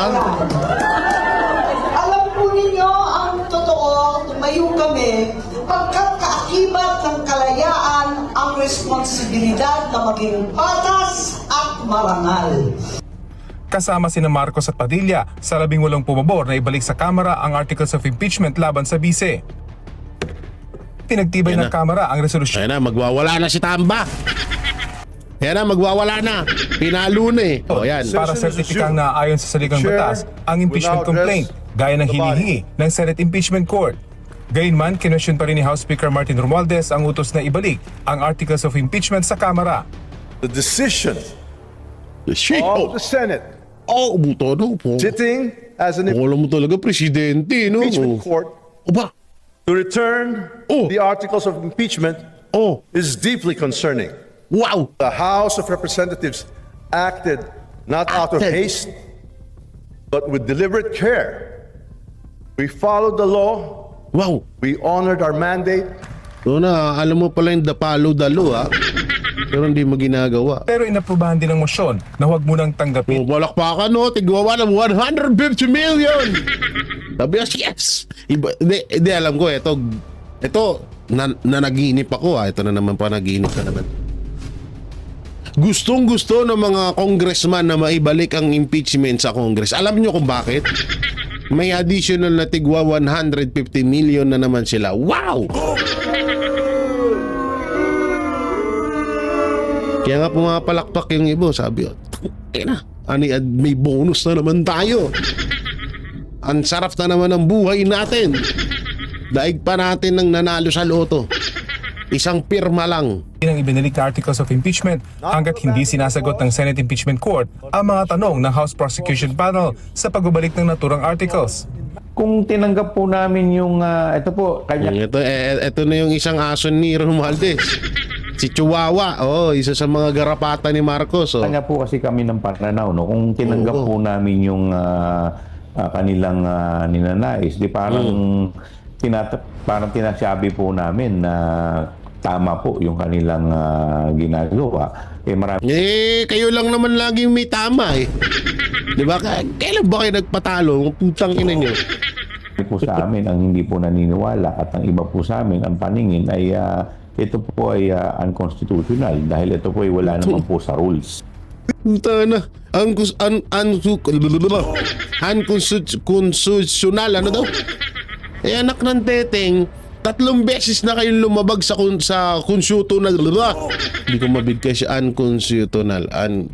Alam po ninyo, ang totoo, tumayo kami, pagkat kaakibat ng kalayaan ang responsibilidad na maging patas at marangal. Kasama sina Marcos at Padilla sa 18 pumabor na ibalik sa Kamara ang articles of impeachment laban sa bise. Pinagtibay ng Kamara ang resolusyon. Ayan na, magwawala na si Tamba. Ayan na, magwawala na. Pinalo na eh. O yan. Para sertipikang na ayon sa saligang batas ang impeachment complaint gaya ng hinihingi ng Senate Impeachment Court. Gayunman, kinwestiyon pa rin ni House Speaker Martin Romualdez ang utos na ibalik ang articles of impeachment sa Kamara. The decision Oh, of the Senate buto no po. sitting as an Wala mo talaga presidente, no? impeachment court Oba. to return the articles of impeachment Oh, is deeply concerning. wow. The House of Representatives acted not out of haste, but with deliberate care. We followed the law. Wow. We honored our mandate. So na, alam mo pala yung dapalo-dalo ha. Pero hindi mo ginagawa. Pero inaprubahan din ang motion na huwag munang tanggapin. Balakpakan no, tigwawa ng 150 million. Sabi niya, yes. Hindi, alam ko, ito nanaginip ako ha. Ito na naman pa, naginip ka naman. Gustong-gusto ng mga congressman na maibalik ang impeachment sa Congress. Alam niyo kung bakit? May additional na tigwa 150 million na naman sila. Wow! Kaya nga pumapalakpak yung ibo, sabi ko, may bonus na naman tayo. Ang sarap na naman ng buhay natin. Daig pa natin ng nanalo sa loto. Isang pirma lang. Ang ibinalik na articles of impeachment hanggat hindi sinasagot ng Senate Impeachment Court ang mga tanong ng House Prosecution Panel sa pagbabalik ng naturang articles. Kung tinanggap po namin yung, ito po, kanya Ito na yung isang aso ni Romualdez. Si Chihuahua, isa sa mga garapata ni Marcos. kanya po kasi kami ng pananaw, no? Kung tinanggap po namin yung kanilang ninanais, di parang parang tinasabi po namin na tama po yung kanilang ginagawa. Marami kayo lang naman lagi may tama eh. Di ba? Kailan ba kayo nagpatalo? Putang ina nyo. po sa amin ang hindi po naniniwala at ang iba po sa amin ang paningin ay ito po ay unconstitutional dahil ito po ay wala naman po sa rules. Puta na. Unconstitutional. Ano daw? Anak ng teteng, 3 beses na kayong lumabag sa constitutional. Hindi ko mabigkas siya. Unconstitutional. 3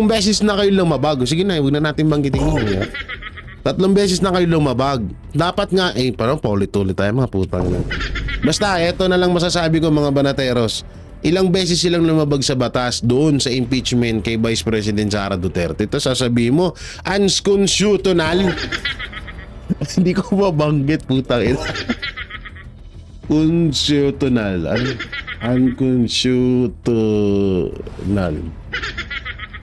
beses na kayong lumabag. Sige na, huwag na natin banggitin yun. 3 beses na kayo lumabag. Dapat nga, parang paulit-ulit tayo mga putang na. Basta, eto na lang masasabi ko mga banateros. Ilang beses silang lumabag sa batas doon sa impeachment kay Vice President Sara Duterte. Ito sasabihin mo, unconstitutional. Hindi ko mabanggit, putang ina. Constitutional. Unconstitutional.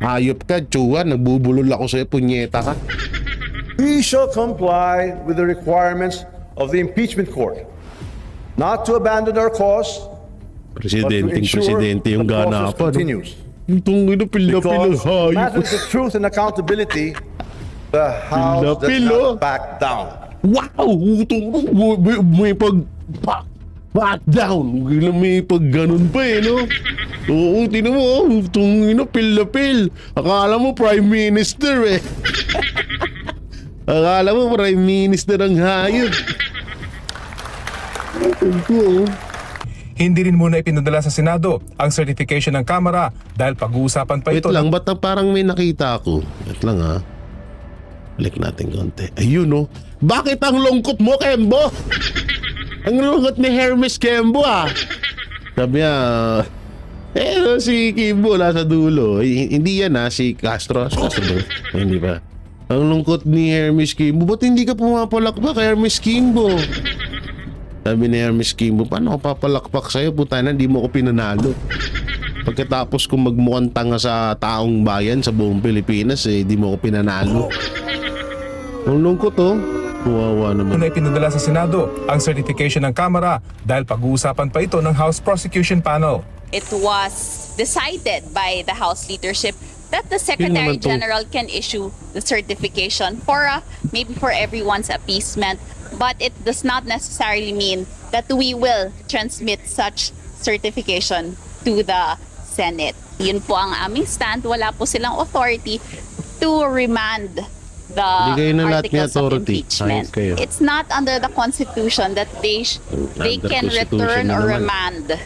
Hayop ka, tsuwa. Nagbubulol ako sa'yo, punyeta ka. We shall comply with the requirements of the impeachment court, not to abandon our cause, but to ensure Presidente yung the gana process pa. continues. Itong ina, pila-pila, Because hayop. matters of truth and accountability, the House does Pila-pila. not back down. Wow! Itong may back down. May pag ganun pa no? Oo, tinan mo. Itong ina, pil-pil. Akala mo Prime Minister Akala mo Prime Minister ang hayop. Hindi rin muna ipinadala sa Senado ang certification ng Kamara dahil pag-uusapan pa Wait ito. lang, ba't parang may nakita ako? Wait lang ha. Balik natin konti. Ayun no. Bakit ang lungkot mo, Kembo? Ang lungkot ni Hermes Kembo Sabi niya, si Kimbo nasa dulo. Hindi yan si Castro. Castro. Hindi pa. Ang lungkot ni Hermes Kimbo. Ba't hindi ka pumapalakpak, Hermes Kimbo? Sabi ni Hermes Kimbo, paano ako papalakpak sa'yo? Puta na, hindi mo ko pinanalo. Pagkatapos kong magmukhang tanga sa taong bayan sa buong Pilipinas, hindi mo ko pinanalo. Ang lungkot Kawawa naman. Muna ipinadala sa Senado ang certification ng Kamara dahil pag-uusapan pa ito ng House Prosecution Panel. It was decided by the House leadership that the Secretary General can issue the certification for maybe for everyone's appeasement, but it does not necessarily mean that we will transmit such certification to the Senate. Yun po ang aming stand. Wala po silang authority to remand the Bigay na lahat ng articles of authority. impeachment. Ayos kayo. It's not under the Constitution that they can Constitution return na or naman. remand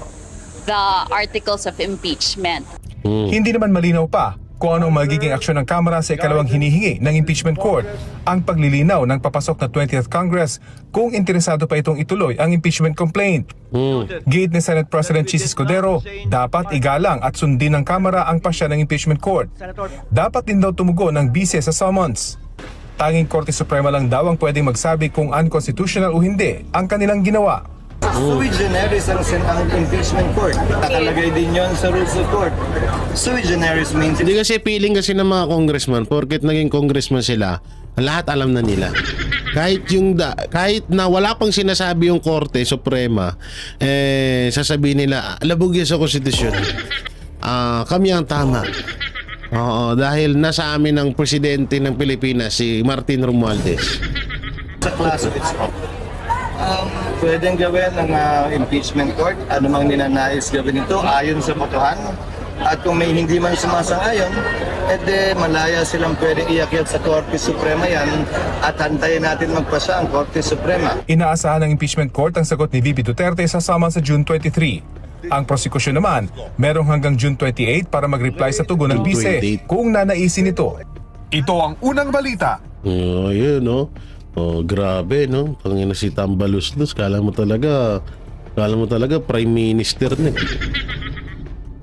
the articles of impeachment. Hindi naman malinaw pa kung anong magiging aksyon ng Kamara sa ikalawang hinihingi ng impeachment court. Ang paglilinaw ng papasok na 20th Congress kung interesado pa itong ituloy ang impeachment complaint. Gate ni Senate President Chis Escudero, dapat igalang at sundin ng Kamara ang pasya ng impeachment court. Dapat din daw tumugon ng bise sa summons. Tanging Korte Suprema lang daw ang pwedeng magsabi kung unconstitutional o hindi ang kanilang ginawa. Sui generis ang impeachment court. Nakalagay din yon sa rules of court. Sui generis means Hindi kasi feeling kasi ng mga congressman, porket naging congressman sila, lahat alam na nila. Kahit na wala pang sinasabi yung Korte Suprema, sasabihin nila, labog yan sa konstitusyon. Kami ang tama. Oo, dahil nasa amin ang presidente ng Pilipinas, si Martin Romualdez. sa class of its own. Pwedeng gawin ng impeachment court, anumang ninanais gawin ito ayon sa botohan. At kung may hindi man sumasang-ayon, edi malaya silang pwedeng iakyat sa Korte Suprema yan at hantayin natin magpasa ang Korte Suprema. Inaasahan ng impeachment court ang sagot ni VP Duterte sa summons sa June 23. Ang prosekusyon naman, merong hanggang June 28 para mag-reply sa tugon ng bise kung nanaisin ito. Ito ang unang balita. Yun, no? Grabe, no? Pangina si Tambaluslos, kala mo talaga Prime Minister na.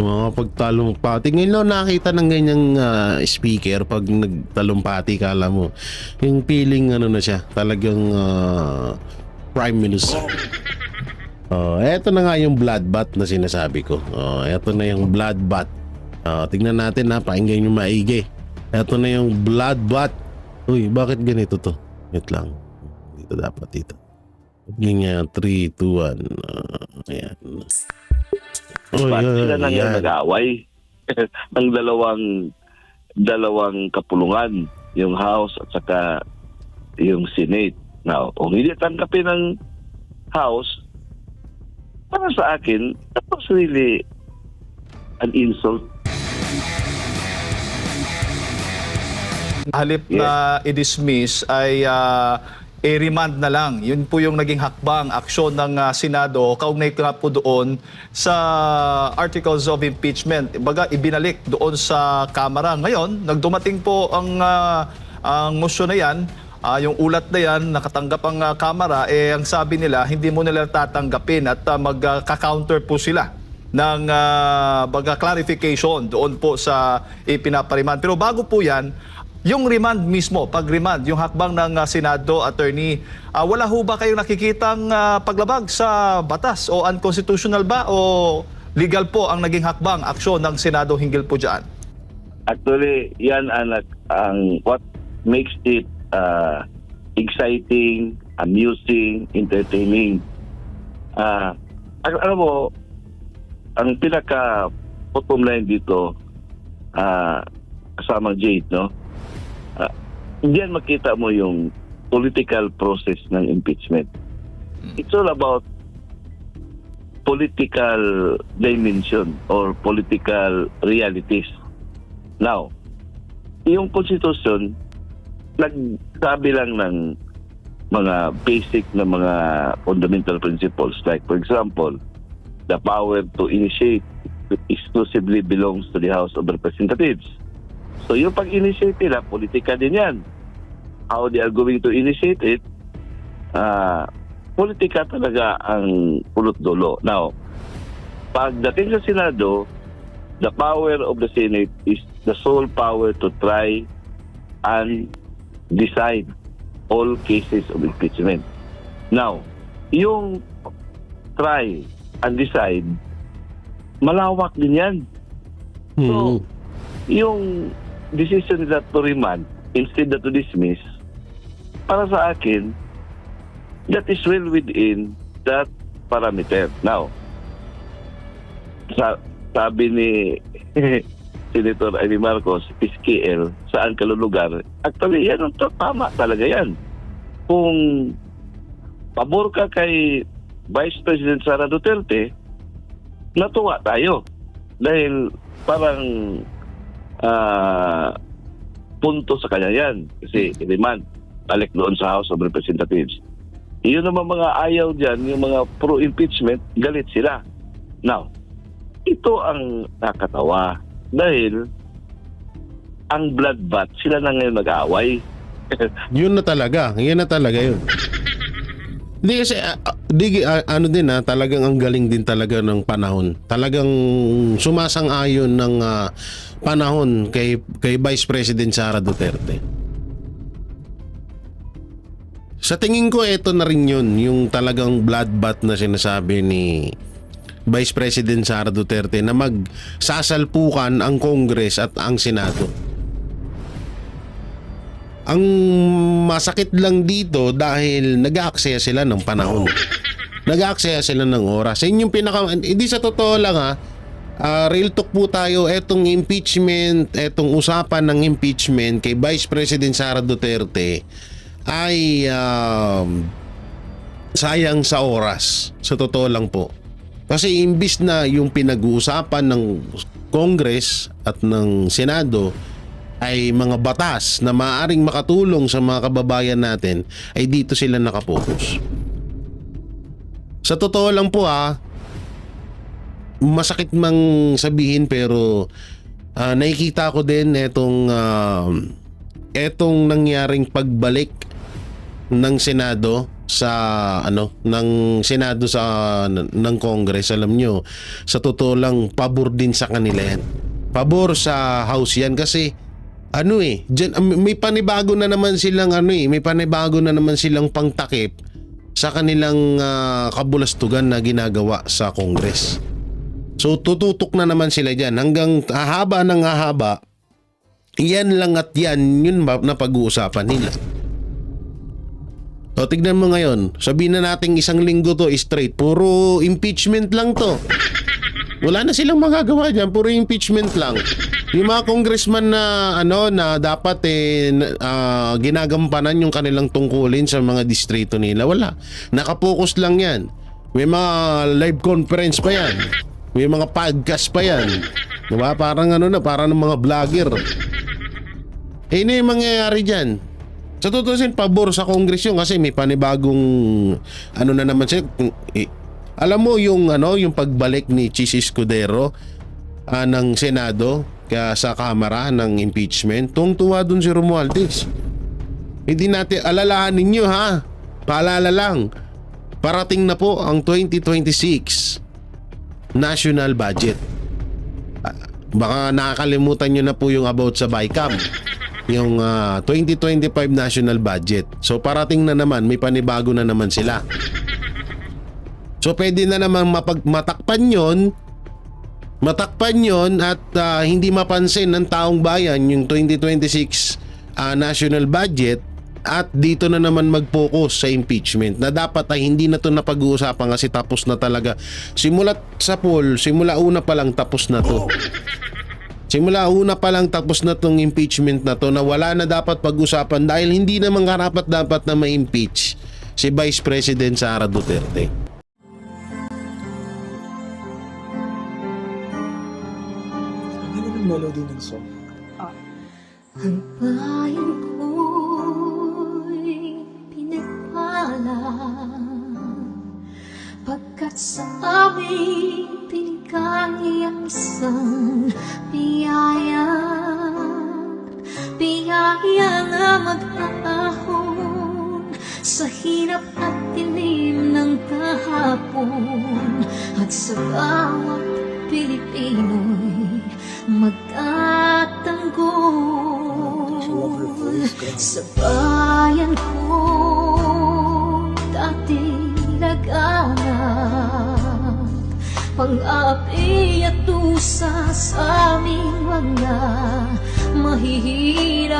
Mga pagtalumpati. Ngayon lang nakita ng ganyang speaker pag nagtalumpati, kala mo. Yung feeling na siya, talagang Prime Minister. Eto na nga yung bloodbath na sinasabi ko. Eto na yung bloodbath. Tingnan natin pakinggan yung maigi. Eto na yung bloodbath. Uy, bakit ganito to? Wait lang. Dito dapat dito. Ganyan, 3, 2, 1. Ayan. Sila na nga nag-aaway ng dalawang kapulungan, yung House at saka yung Senate. Now, kung hindi tanggapin ng House, para sa akin, that was really an insult. Halip na i-dismiss ay i-remand na lang. Yun po yung naging hakbang, aksyon ng Senado kaugnay nga po doon sa articles of impeachment. Baga, ibinalik doon sa Kamara. Ngayon, nagdumating po ang motion na yan, yung ulat na yan, nakatanggap ang Kamara, ang sabi nila, hindi mo nila tatanggapin at magka-counter po sila ng clarification doon po sa ipinaparemand. Pero bago po yan, yung remand mismo, pag-remand, yung hakbang ng Senado, Attorney, wala ho ba kayong nakikitang paglabag sa batas o unconstitutional ba o legal po ang naging hakbang, aksyon ng Senado hinggil po dyan? Actually, yan ang what makes it exciting, amusing, entertaining. Alam mo, ang pinaka-bottom line dito, kasama Jade, no? Diyan makita mo yung political process ng impeachment. It's all about political dimension or political realities. Now, yung Constitution, nagsabi lang ng mga basic na mga fundamental principles. Like, for example, the power to initiate exclusively belongs to the House of Representatives. So yung pag-initiate nila, politika din yan. How they are going to initiate it, politika talaga ang pulot dulo. Now, pagdating sa Senado, the power of the Senate is the sole power to try and decide all cases of impeachment. Now, yung try and decide, malawak din yan. So, yung decision nila to remand instead to dismiss, para sa akin, that is well within that parameter. Now, sabi ni Senator Amy Marcos, PSKL, saan kalulugar? Actually, yan ang tama talaga yan. Kung pabor ka kay Vice President Sara Duterte, natuwa tayo. Dahil parang punto sa kanya yan. Kasi remand, balik doon sa House of Representatives. Iyon naman mga ayaw dyan, yung mga pro-impeachment, galit sila. Now, ito ang nakatawa. Dahil ang bloodbath, sila na ngayon mag-aaway. Yun na talaga yun. Hindi kasi, ano din talagang ang galing din talaga ng panahon. Talagang sumasang-ayon ng panahon kay Vice President Sara Duterte. Sa tingin ko, ito na rin yun, yung talagang bloodbath na sinasabi ni Vice President Sara Duterte na magsasalpukan ang Congress at ang Senado. Ang masakit lang dito dahil nag-aaksaya sila ng panahon. Nag-aaksaya sila ng oras. Yun yung hindi sa totoo lang real talk po tayo, etong impeachment, etong usapan ng impeachment kay Vice President Sara Duterte ay sayang sa oras. Sa totoo lang po. Kasi imbis na yung pinag-uusapan ng Congress at ng Senado ay mga batas na maaaring makatulong sa mga kababayan natin, ay dito sila nakapokus. Sa totoo lang po masakit mang sabihin pero nakikita ko din etong nangyaring pagbalik ng Senado ng Congress. Alam nyo, sa totoo lang, pabor din sa kanila yan. Pabor sa House yan kasi dyan, may panibago na naman silang may panibago na naman silang pangtakip sa kanilang kabulastugan na ginagawa sa Congress. So tututok na naman sila dyan hanggang hahaba ng hahaba. Yan lang at yan yun na pag-uusapan nila. O tignan mo ngayon, sabihin na natin isang linggo to straight, puro impeachment lang to. Wala na silang magagawa dyan, puro impeachment lang. Yung mga congressman na na dapat ginagampanan yung kanilang tungkulin sa mga distrito nila, wala. Nakapokus lang yan. May mga live conference pa yan. May mga podcast pa yan. Diba? Parang parang ng mga vlogger. Ano yung mangyayari dyan? Sa tutusin, pabor sa Congress yun kasi may panibagong na naman siya. Alam mo yung pagbalik ni Chis Escudero ng Senado kaya sa Kamara ng impeachment, tuwang-tuwa dun si Romualdez. Hindi natin alalahanin nyo ha. Paalala lang. Parating na po ang 2026 national budget. Baka nakakalimutan nyo na po yung about sa BICAM. Yung 2025 national budget. So parating na naman, may panibago na naman sila. So pwede na naman matakpan yon at hindi mapansin ng taong bayan yung 2026 national budget at dito na naman mag-focus sa impeachment na dapat ay hindi na to napag-uusapan kasi tapos na talaga. Simula una pa lang tapos na to. Simula una pa lang tapos na tong impeachment na to na wala na dapat pag-usapan dahil hindi naman karapat dapat na ma-impeach si Vice President Sara Duterte. Melody ng song. Ang bayan ko'y pinagpala pagkat sa amin pinigay ang isang biyaya na mag-aahon sa hirap at dilim ng kahapon at sa bawat Pilipino'y magtatanggol sa bayan ko dati laganap pang-api at tusa sa aming mga mahihirap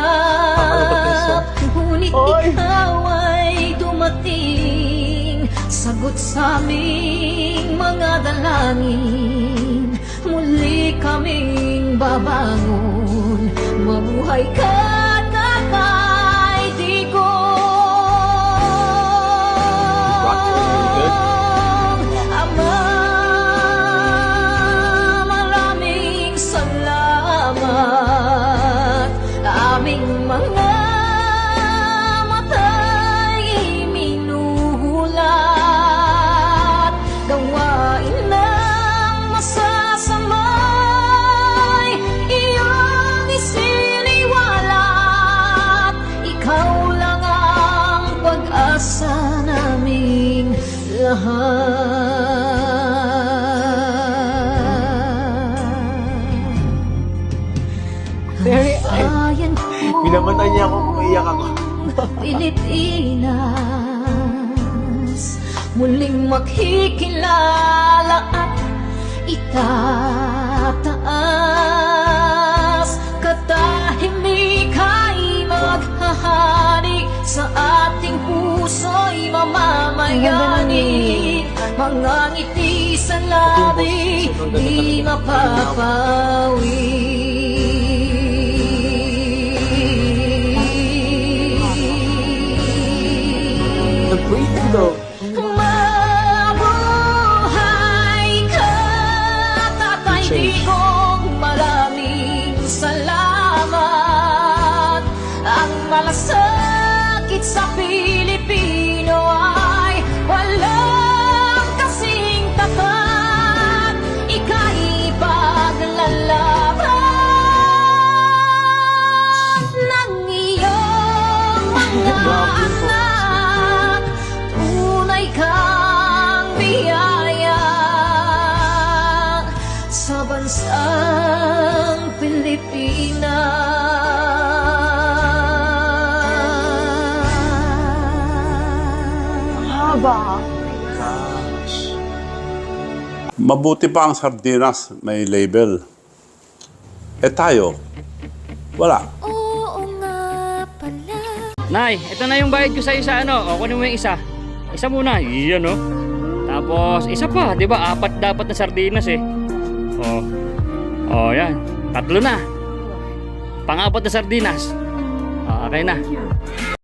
ngunit ikaw ay dumating sagot sa aming mga dalangin muli kaming babangon mabuhay ka na kaibigan Ama maraming salamat aming mga matay minuhulat gawain ng masasamay iyong isiniwalat ikaw lang ang pag-asa naming lahat. Bayan ko Pinamatay niya ako kung iyak ako. Pilipinas muling makikilala at itataas katahimik ay maghahari sa ating puso'y mamamayani mga ngiti sa labi di mapapawi. Mabuhay ka, Tatay Digong, maraming salamat. Ang malasakit sa Pilipino ay walang kasing tapat. Ika'y paglalaban ng iyong mga anak. Tunay kang biyaya sa bansang Pilipinas. Haba. Mabuti pa ang sardinas may label. Eh tayo, wala. Nay, ito na yung bayad ko sa isa, ano? O, kunin mo yung isa. Isa muna, iyan, no? Tapos, isa pa, di ba? 4 dapat na sardinas, eh. Yan. 3 na. Pang-4 na sardinas. Okay na.